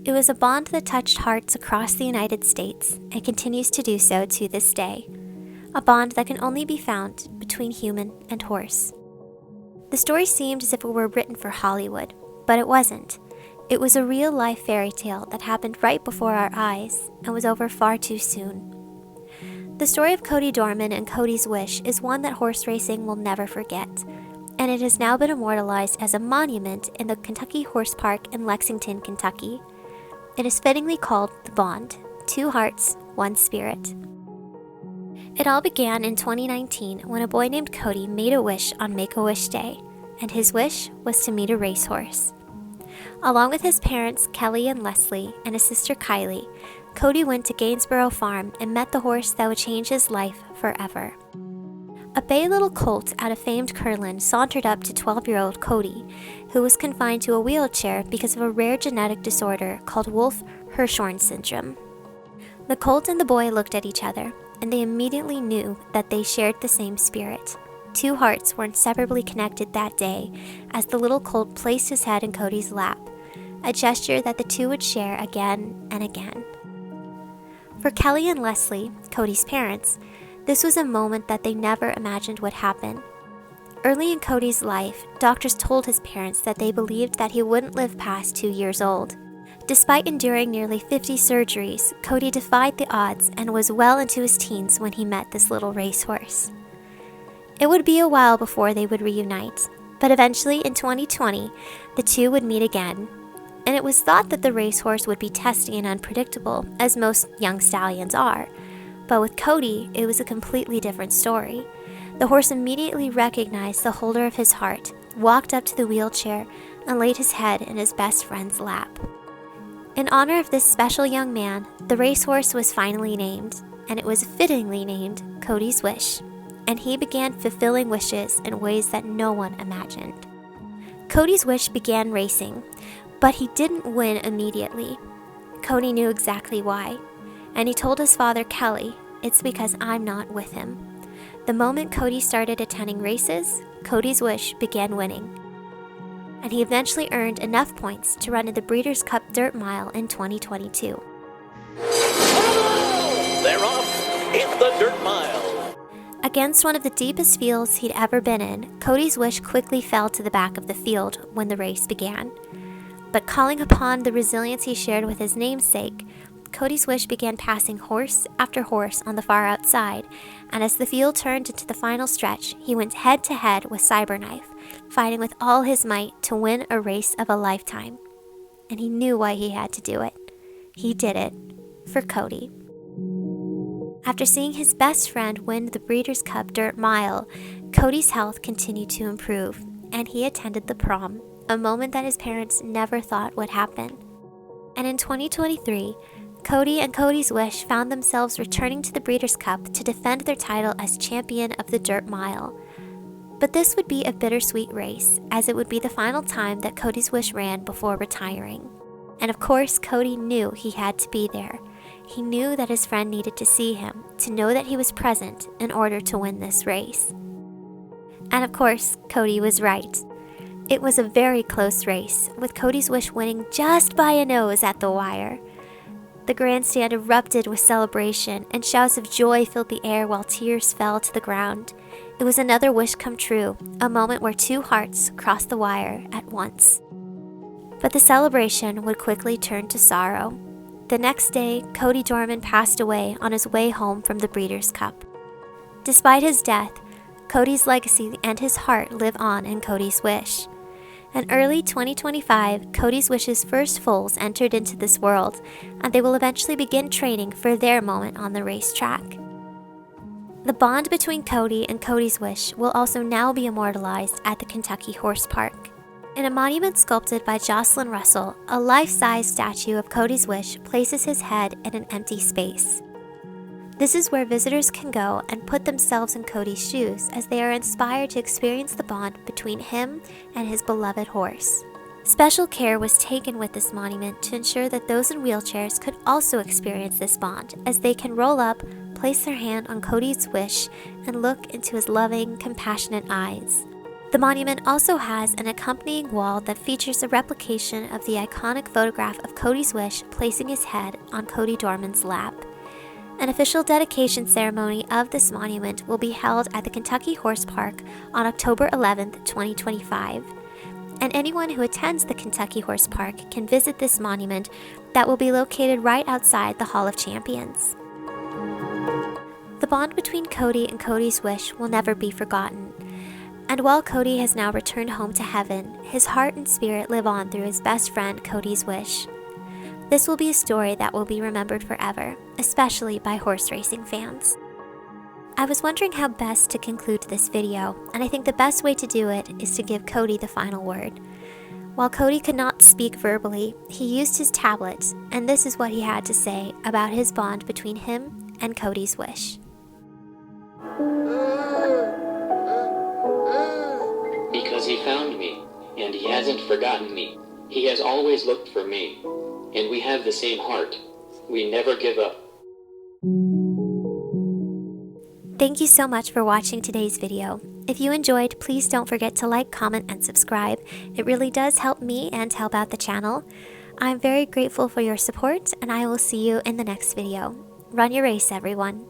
It was a bond that touched hearts across the United States and continues to do so to this day. A bond that can only be found between human and horse. The story seemed as if it were written for Hollywood, but it wasn't. It was a real-life fairy tale that happened right before our eyes and was over far too soon. The story of Cody Dorman and Cody's wish is one that horse racing will never forget, and it has now been immortalized as a monument in the Kentucky Horse Park in Lexington, Kentucky. It is fittingly called The Bond, Two Hearts, One Spirit. It all began in 2019 when a boy named Cody made a wish on Make-A-Wish Day, and his wish was to meet a racehorse. Along with his parents, Kelly and Leslie, and his sister Kylie, Cody went to Gainsborough Farm and met the horse that would change his life forever. A bay little colt out of famed Curlin sauntered up to 12-year-old Cody, who was confined to a wheelchair because of a rare genetic disorder called Wolff-Hirschhorn syndrome. The colt and the boy looked at each other, and they immediately knew that they shared the same spirit. Two hearts were inseparably connected that day as the little colt placed his head in Cody's lap, a gesture that the two would share again and again. For Kelly and Leslie, Cody's parents, this was a moment that they never imagined would happen. Early in Cody's life, doctors told his parents that they believed that he wouldn't live past 2 years old. Despite enduring nearly 50 surgeries, Cody defied the odds and was well into his teens when he met this little racehorse. It would be a while before they would reunite, but eventually in 2020, the two would meet again. And it was thought that the racehorse would be testy and unpredictable, as most young stallions are. But with Cody, it was a completely different story. The horse immediately recognized the holder of his heart, walked up to the wheelchair, and laid his head in his best friend's lap. In honor of this special young man, the racehorse was finally named, and it was fittingly named Cody's Wish, and he began fulfilling wishes in ways that no one imagined. Cody's Wish began racing, but he didn't win immediately. Cody knew exactly why, and he told his father, Kelly, "It's because I'm not with him." The moment Cody started attending races, Cody's Wish began winning. And he eventually earned enough points to run in the Breeders' Cup Dirt Mile in 2022. They're off in the Dirt Mile. Against one of the deepest fields he'd ever been in, Cody's Wish quickly fell to the back of the field when the race began. But calling upon the resilience he shared with his namesake, Cody's Wish began passing horse after horse on the far outside, and as the field turned into the final stretch, he went head-to-head with Cyberknife, fighting with all his might to win a race of a lifetime. And he knew why he had to do it. He did it for Cody. After seeing his best friend win the Breeders' Cup Dirt Mile, Cody's health continued to improve, and he attended the prom, a moment that his parents never thought would happen. And in 2023, Cody and Cody's Wish found themselves returning to the Breeders' Cup to defend their title as champion of the Dirt Mile. But this would be a bittersweet race, as it would be the final time that Cody's Wish ran before retiring. And of course, Cody knew he had to be there. He knew that his friend needed to see him, to know that he was present in order to win this race. And of course, Cody was right. It was a very close race, with Cody's Wish winning just by a nose at the wire. The grandstand erupted with celebration, and shouts of joy filled the air while tears fell to the ground. It was another wish come true, a moment where two hearts crossed the wire at once. But the celebration would quickly turn to sorrow. The next day, Cody Dorman passed away on his way home from the Breeders' Cup. Despite his death, Cody's legacy and his heart live on in Cody's Wish. In early 2025, Cody's Wish's first foals entered into this world, and they will eventually begin training for their moment on the racetrack. The bond between Cody and Cody's Wish will also now be immortalized at the Kentucky Horse Park. In a monument sculpted by Jocelyn Russell, a life-size statue of Cody's Wish places his head in an empty space. This is where visitors can go and put themselves in Cody's shoes as they are inspired to experience the bond between him and his beloved horse. Special care was taken with this monument to ensure that those in wheelchairs could also experience this bond, as they can roll up, place their hand on Cody's Wish, and look into his loving, compassionate eyes. The monument also has an accompanying wall that features a replication of the iconic photograph of Cody's wish placing his head on Cody Dorman's lap. An official dedication ceremony of this monument will be held at the Kentucky Horse Park on October 11, 2025. And anyone who attends the Kentucky Horse Park can visit this monument that will be located right outside the Hall of Champions. The bond between Cody and Cody's wish will never be forgotten. And while Cody has now returned home to heaven, his heart and spirit live on through his best friend Cody's wish. This will be a story that will be remembered forever, especially by horse racing fans. I was wondering how best to conclude this video, and I think the best way to do it is to give Cody the final word. While Cody could not speak verbally, he used his tablet, and this is what he had to say about his bond between him and Cody's wish. Because he found me, and he hasn't forgotten me. He has always looked for me, and we have the same heart. We never give up. Thank you so much for watching today's video. If you enjoyed, please don't forget to like, comment, and subscribe. It really does help me and help out the channel. I'm very grateful for your support, and I will see you in the next video. Run your race, everyone.